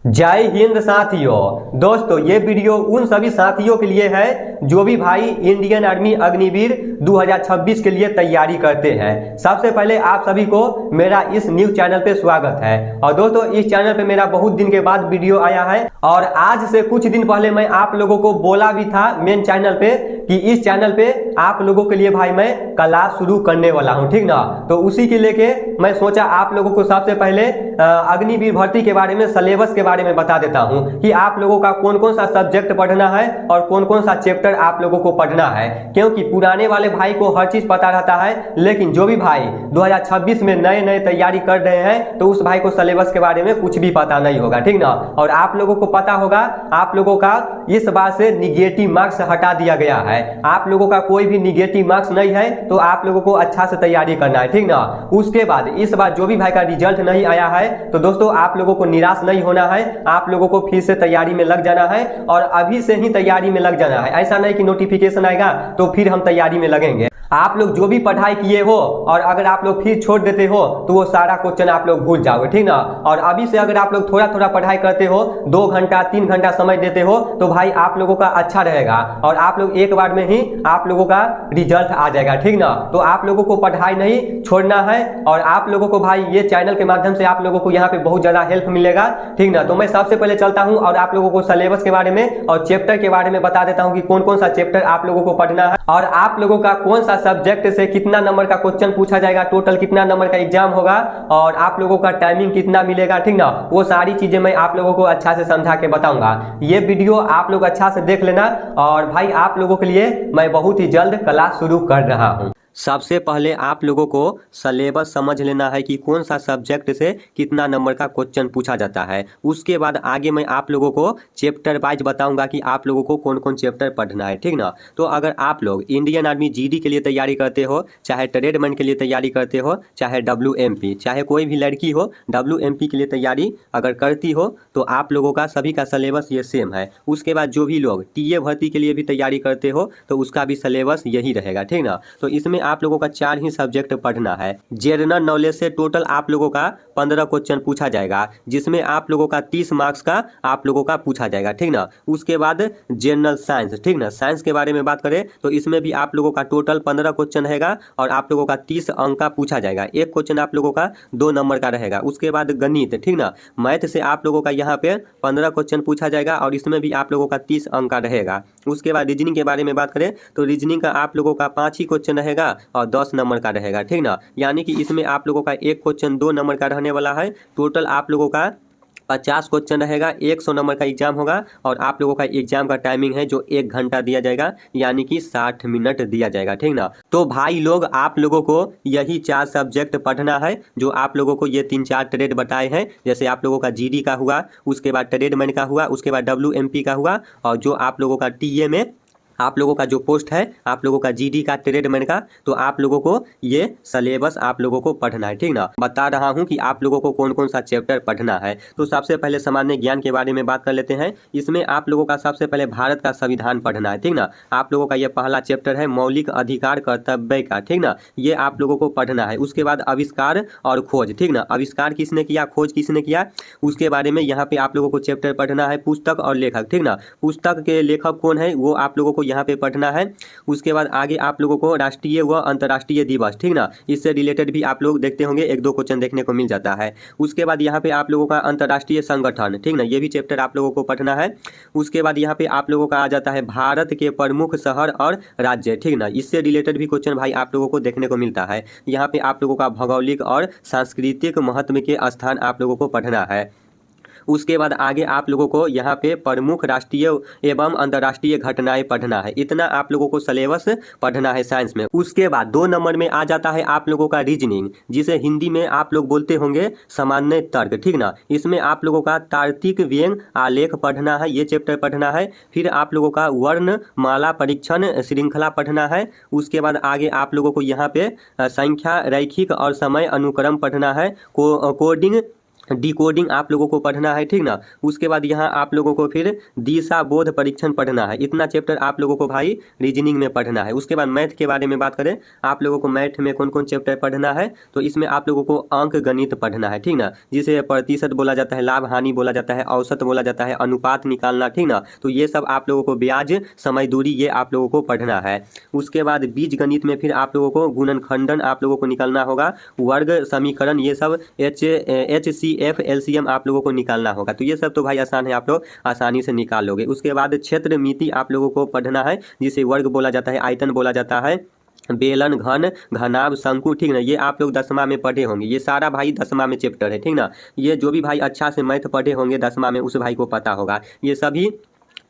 जय हिंद साथियों। दोस्तों ये वीडियो उन सभी साथियों के लिए है जो भी भाई इंडियन आर्मी अग्निवीर 2026 के लिए तैयारी करते हैं। सबसे पहले आप सभी को मेरा इस न्यूज चैनल पे स्वागत है। और दोस्तों इस चैनल पे मेरा बहुत दिन के बाद वीडियो आया है और आज से कुछ दिन पहले मैं आप लोगों को बोला भी था मेन चैनल पे कि इस चैनल पे आप लोगों के लिए भाई मैं क्लास शुरू करने वाला हूँ, ठीक ना। तो उसी के लेके मैं सोचा आप लोगों को सबसे पहले अग्निवीर भर्ती के बारे में, सिलेबस के बारे में बता देता हूं कि आप लोगों का कौन कौन सा सब्जेक्ट पढ़ना है और कौन कौन सा चैप्टर आप लोगों को पढ़ना है। क्योंकि पुराने वाले भाई को हर चीज पता रहता है, लेकिन जो भी भाई 2026 में नए नए तैयारी कर रहे हैं तो उस भाई को सिलेबस के बारे में कुछ भी पता नहीं होगा, ठीक ना। और आप लोगों को पता होगा आप लोगों का इस बार से निगेटिव मार्क्स हटा दिया गया है। आप लोगों का कोई भी निगेटिव मार्क्स नहीं है तो आप लोगों को अच्छा से तैयारी करना है, ठीक ना। उसके बाद इस बार जो भी भाई का रिजल्ट नहीं आया है तो दोस्तों आप लोगों को निराश नहीं होना है, आप लोगों को फिर से तैयारी में लग जाना है और अभी से ही तैयारी में लग जाना है। ऐसा नहीं कि नोटिफिकेशन आएगा तो फिर हम तैयारी में लगेंगे। आप लोग जो भी पढ़ाई किए हो और अगर आप लोग फिर छोड़ देते हो तो वो सारा क्वेश्चन आप लोग भूल जाओगे, ठीक ना। और अभी से अगर आप लोग थोड़ा थोड़ा पढ़ाई करते हो, 2 घंटा 3 घंटा समय देते हो तो भाई आप लोगों का अच्छा रहेगा और आप लोग एक बार में ही आप लोगों का रिजल्ट आ जाएगा, ठीक ना। तो आप लोगों को पढ़ाई नहीं छोड़ना है और आप लोगों को भाई ये चैनल के माध्यम से आप लोगों को यहाँ पे बहुत ज्यादा हेल्प मिलेगा, ठीक ना। तो मैं सबसे पहले चलता हूँ और आप लोगों को सिलेबस के बारे में और चैप्टर के बारे में बता देता हूँ कि कौन कौन सा चैप्टर आप लोगों को पढ़ना है और आप लोगों का कौन सा सब्जेक्ट से कितना नंबर का क्वेश्चन पूछा जाएगा, टोटल कितना नंबर का एग्जाम होगा और आप लोगों का टाइमिंग कितना मिलेगा, ठीक ना। वो सारी चीजें मैं आप लोगों को अच्छा से समझा के बताऊंगा। ये वीडियो आप लोग अच्छा से देख लेना और भाई आप लोगों के लिए मैं बहुत ही जल्द क्लास शुरू कर रहा हूँ। सबसे पहले आप लोगों को सिलेबस समझ लेना है कि कौन सा सब्जेक्ट से कितना नंबर का क्वेश्चन पूछा जाता है। उसके बाद आगे मैं आप लोगों को चैप्टर वाइज बताऊंगा कि आप लोगों को कौन कौन चैप्टर पढ़ना है, ठीक ना। तो अगर आप लोग इंडियन आर्मी जीडी के लिए तैयारी करते हो, चाहे ट्रेडमैन के लिए तैयारी करते हो, चाहे WMP, चाहे कोई भी लड़की हो WMP के लिए तैयारी अगर करती हो तो आप लोगों का सभी का सिलेबस ये सेम है। उसके बाद जो भी लोग टीए भर्ती के लिए भी तैयारी करते हो तो उसका भी सिलेबस यही रहेगा, ठीक ना। तो इसमें आप लोगों का 4 ही सब्जेक्ट पढ़ना है। जनरल नॉलेज से टोटल आप लोगों का 15 क्वेश्चन पूछा जाएगा, जिसमें आप लोगों का 30 मार्क्स का आप लोगों का पूछा जाएगा, ठीक ना। उसके बाद जनरल साइंस, ठीक ना, साइंस के बारे में बात करें तो इसमें भी आप लोगों का टोटल 15 क्वेश्चन रहेगा और आप लोगों का 30 अंक का पूछा जाएगा। एक क्वेश्चन आप लोगों का 2 नंबर का रहेगा। उसके बाद गणित, ठीक ना, मैथ से आप लोगों का यहाँ पे 15 क्वेश्चन पूछा जाएगा और इसमें भी आप लोगों का 30 अंक का रहेगा। उसके बाद रीजनिंग के बारे में बात करें तो रीजनिंग का आप लोगों का 5 ही क्वेश्चन रहेगा और 10 नंबर का रहेगा, ठीक ना। यानी कि इसमें आप लोगों का एक क्वेश्चन 2 नंबर का रहने वाला है। टोटल आप लोगों का 50 क्वेश्चन रहेगा, 100 नंबर का एग्जाम होगा और आप लोगों का एग्जाम का टाइमिंग है जो 1 घंटा दिया जाएगा, यानी कि 60 मिनट दिया जाएगा, ठीक ना। तो भाई लोग आप लोगों को यही 4 सब्जेक्ट पढ़ना है जो आप लोगों को ये 3-4 ट्रेड बताए हैं। जैसे आप लोगों का जीडी का हुआ, उसके बाद ट्रेडमैन का हुआ, उसके बाद WMP का हुआ और जो आप लोगों का टीए में आप लोगों का जो पोस्ट है आप लोगों का जीडी का, ट्रेडमैन का, तो आप लोगों को ये सिलेबस आप लोगों को पढ़ना है, ठीक ना। बता रहा हूं कि आप लोगों को कौन कौन सा चैप्टर पढ़ना है। तो सबसे पहले सामान्य ज्ञान के बारे में बात कर लेते हैं। इसमें आप लोगों का सबसे पहले भारत का संविधान पढ़ना है, ठीक ना। आप लोगों का ये पहला चैप्टर है मौलिक अधिकार कर्तव्य का, ठीक ना, ये आप लोगों को पढ़ना है। उसके बाद आविष्कार और खोज, ठीक ना, आविष्कार किसने किया, खोज किसने किया, उसके बारे में यहाँ पे आप लोगों को चैप्टर पढ़ना है। पुस्तक और लेखक, ठीक ना, पुस्तक के लेखक कौन है वो आप लोगों को यहाँ पे पढ़ना है। उसके बाद आगे आप लोगों को राष्ट्रीय व अंतर्राष्ट्रीय दिवस, ठीक ना, इससे रिलेटेड भी आप लोग देखते होंगे, 1-2 क्वेश्चन देखने को मिल जाता है। उसके बाद यहाँ पे आप लोगों का अंतर्राष्ट्रीय संगठन, ठीक ना, ये भी चैप्टर आप लोगों को पढ़ना है। उसके बाद यहाँ पे आप लोगों का आ जाता है भारत के प्रमुख शहर और राज्य, ठीक ना, इससे रिलेटेड भी क्वेश्चन भाई आप लोगों को देखने को मिलता है। यहाँ पे आप लोगों का भौगोलिक और सांस्कृतिक महत्व के स्थान आप लोगों को पढ़ना है। उसके बाद आगे आप लोगों को यहाँ पे प्रमुख राष्ट्रीय एवं अंतर्राष्ट्रीय घटनाएं पढ़ना है। इतना आप लोगों को सिलेबस पढ़ना है साइंस में। उसके बाद 2 नंबर में आ जाता है आप लोगों का रीजनिंग, जिसे हिंदी में आप लोग बोलते होंगे सामान्य तर्क, ठीक ना। इसमें आप लोगों का तार्किक व्यंग आलेख पढ़ना है, ये चैप्टर पढ़ना है। फिर आप लोगों का वर्ण माला परीक्षण श्रृंखला पढ़ना है। उसके बाद आगे आप लोगों को यहाँ पे संख्या, रैखिक और समय अनुक्रम पढ़ना है। कोडिंग डिकोडिंग आप लोगों को पढ़ना है, ठीक ना। उसके बाद यहाँ आप लोगों को फिर दिशा बोध परीक्षण पढ़ना है। इतना चैप्टर आप लोगों को भाई रीजनिंग में पढ़ना है। उसके बाद मैथ के बारे में बात करें, आप लोगों को मैथ में कौन कौन चैप्टर पढ़ना है, तो इसमें आप लोगों को अंक गणित पढ़ना है, ठीक ना, जिसे प्रतिशत बोला जाता है, लाभ हानि बोला जाता है, औसत बोला जाता है, अनुपात निकालना, ठीक ना। तो ये सब आप लोगों को ब्याज, समय दूरी, ये आप लोगों को पढ़ना है। उसके बाद बीज गणित में फिर आप लोगों को गुणनखंडन आप लोगों को निकालना होगा, वर्ग समीकरण, ये सब HCF LCM आप लोगों को निकालना होगा। तो ये सब तो भाई आसान है, आप लोग आसानी से निकाल लोगे। उसके बाद क्षेत्र मिति आप लोगों को पढ़ना है, जिसे वर्ग बोला जाता है, आयतन बोला जाता है, बेलन, घन, घनाभ, शंकु, ठीक ना। ये आप लोग 10वां में पढ़े होंगे। ये सारा भाई 10वां में चैप्टर है, ठीक ना। ये जो भी भाई अच्छा से मैथ पढ़े होंगे 10वां में, उस भाई को पता होगा। ये सभी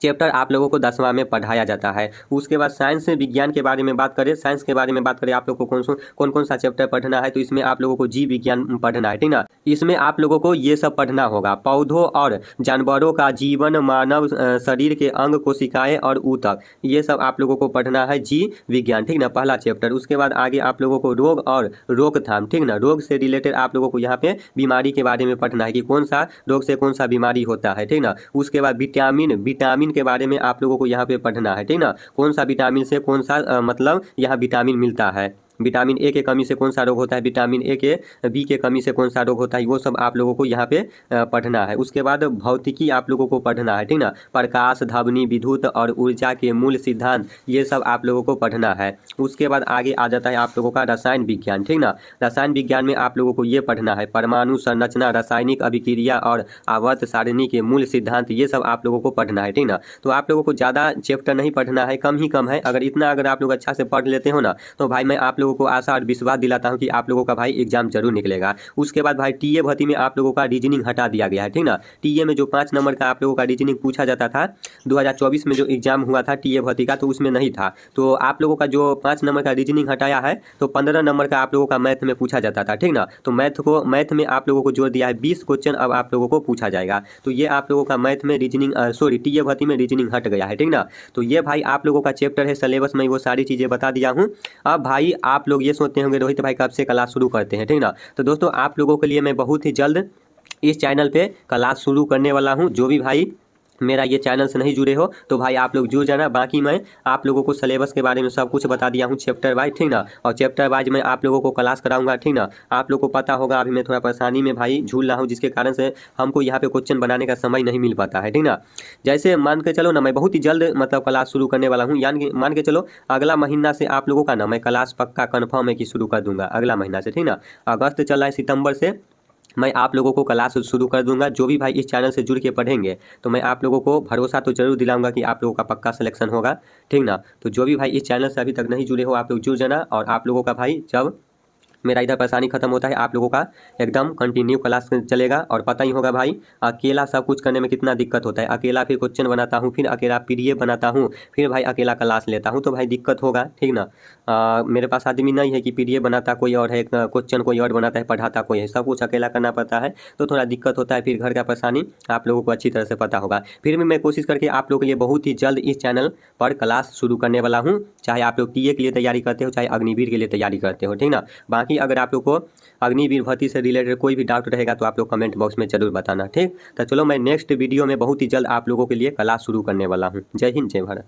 चैप्टर आप लोगों को 10वां में पढ़ाया जाता है। उसके बाद साइंस विज्ञान के बारे में बात करें, साइंस के बारे में बात करें, आप लोगों को कौन कौन सा चैप्टर पढ़ना है, तो इसमें आप लोगों को जीव विज्ञान पढ़ना है, ठीक ना। इसमें आप लोगों को ये सब पढ़ना होगा, पौधों और जानवरों का जीवन, मानव शरीर के अंग, कोशिकाएं और ऊतक, ये सब आप लोगों को पढ़ना है, जीव विज्ञान, ठीक ना, पहला चैप्टर। उसके बाद आगे आप लोगों को रोग और रोकथाम, ठीक ना, रोग से रिलेटेड आप लोगों को यहाँ पे बीमारी के बारे में पढ़ना है कि कौन सा रोग से कौन सा बीमारी होता है, ठीक ना। उसके बाद विटामिन के बारे में आप लोगों को यहाँ पे पढ़ना है, ठीक ना, कौन सा विटामिन से कौन सा मतलब यहाँ विटामिन मिलता है, विटामिन ए के कमी से कौन सा रोग होता है, विटामिन ए के बी के कमी से कौन सा रोग होता है, वो सब आप लोगों को यहाँ पे पढ़ना है। उसके बाद भौतिकी आप लोगों को पढ़ना है, ठीक ना, प्रकाश, ध्वनि, विद्युत और ऊर्जा के मूल सिद्धांत, ये सब आप लोगों को पढ़ना है। उसके बाद आगे आ जाता है आप लोगों का रसायन विज्ञान, ठीक ना। रसायन विज्ञान में आप लोगों को ये पढ़ना है, परमाणु संरचना, रासायनिक अभिक्रिया और आवर्त सारणी के मूल सिद्धांत, ये सब आप लोगों को पढ़ना है, ठीक ना। तो आप लोगों को ज़्यादा चैप्टर नहीं पढ़ना है, कम ही कम है। अगर आप लोग अच्छा से पढ़ लेते हो ना, तो भाई मैं आप लोगों को आशा और विश्वास दिलाता हूं कि आप लोगों का भाई एग्जाम जरूर निकलेगा। उसके बाद भाई टीए भर्ती में आप लोगों का रीजनिंग हटा दिया गया है, ठीक ना। टीए में जो 5 नंबर का आप लोगों का रीजनिंग पूछा जाता था, 2024 में जो एग्जाम हुआ था टीए भर्ती का, तो उसमें नहीं था। तो आप लोगों का जो 5 नंबर का रीजनिंग हटाया है, तो 15 नंबर का आप लोगों का मैथ में पूछा जाता था, ठीक ना। तो मैथ में आप लोगों को जोड़ दिया है, 20 क्वेश्चन अब आप लोगों को पूछा जाएगा। तो ये आप लोगों का मैथ में रीजनिंग टीए भर्ती में रीजनिंग हट गया है, ठीक ना। तो ये भाई आप लोगों का चैप्टर है, सिलेबस में वो सारी चीज़ें बता दिया हूँ। अब भाई आप लोग ये सोचते होंगे रोहित भाई कब से क्लास शुरू करते हैं, ठीक ना। तो दोस्तों आप लोगों के लिए मैं बहुत ही जल्द इस चैनल पे क्लास शुरू करने वाला हूँ। जो भी भाई मेरा ये चैनल से नहीं जुड़े हो, तो भाई आप लोग जुड़ जाना। बाकी मैं आप लोगों को सिलेबस के बारे में सब कुछ बता दिया हूँ चैप्टर वाइज, ठीक ना। और चैप्टर वाइज मैं आप लोगों को क्लास कराऊंगा, ठीक ना। आप लोग को पता होगा अभी मैं थोड़ा परेशानी में भाई झूल रहा हूँ, जिसके कारण से हमको यहाँ पे क्वेश्चन बनाने का समय नहीं मिल पाता है, ठीक ना। जैसे मान के चलो ना, मैं बहुत ही जल्द मतलब क्लास शुरू करने वाला हूँ, यानी मान के चलो अगला महीना से आप लोगों का ना मैं क्लास पक्का कन्फर्म है कि शुरू कर दूंगा अगला महीना से, ठीक ना। अगस्त चल रहा है, सितंबर से मैं आप लोगों को क्लास शुरू कर दूंगा। जो भी भाई इस चैनल से जुड़ के पढ़ेंगे, तो मैं आप लोगों को भरोसा तो जरूर दिलाऊंगा कि आप लोगों का पक्का सिलेक्शन होगा, ठीक ना। तो जो भी भाई इस चैनल से अभी तक नहीं जुड़े हो, आप लोग जुड़ जाना। और आप लोगों का भाई जब मेरा इधर परेशानी खत्म होता है, आप लोगों का एकदम कंटिन्यू क्लास चलेगा। और पता ही होगा भाई अकेला सब कुछ करने में कितना दिक्कत होता है, अकेला फिर क्वेश्चन बनाता हूँ, फिर अकेला पीडीएफ बनाता हूँ, फिर भाई अकेला क्लास लेता हूँ, तो भाई दिक्कत होगा, ठीक ना। मेरे पास आदमी नहीं है कि पीडीएफ बनाता कोई और है, क्वेश्चन कोई और बनाता है, पढ़ाता कोई है, सब कुछ अकेला करना पड़ता है, तो थोड़ा दिक्कत होता है। फिर घर का परेशानी आप लोगों को अच्छी तरह से पता होगा। फिर भी मैं कोशिश करके आप लोगों के लिए बहुत ही जल्द इस चैनल पर क्लास शुरू करने वाला हूँ, चाहे आप लोग टीए के लिए तैयारी करते हो, चाहे अग्निवीर के लिए तैयारी करते हो, ठीक ना। बाकी अगर आप लोग को अग्निवीर भर्ती से रिलेटेड कोई भी डाउट रहेगा, तो आप लोग कमेंट बॉक्स में जरूर बताना, ठीक। तो चलो मैं नेक्स्ट वीडियो में बहुत ही जल्द आप लोगों के लिए क्लास शुरू करने वाला हूँ। जय हिंद, जय भारत।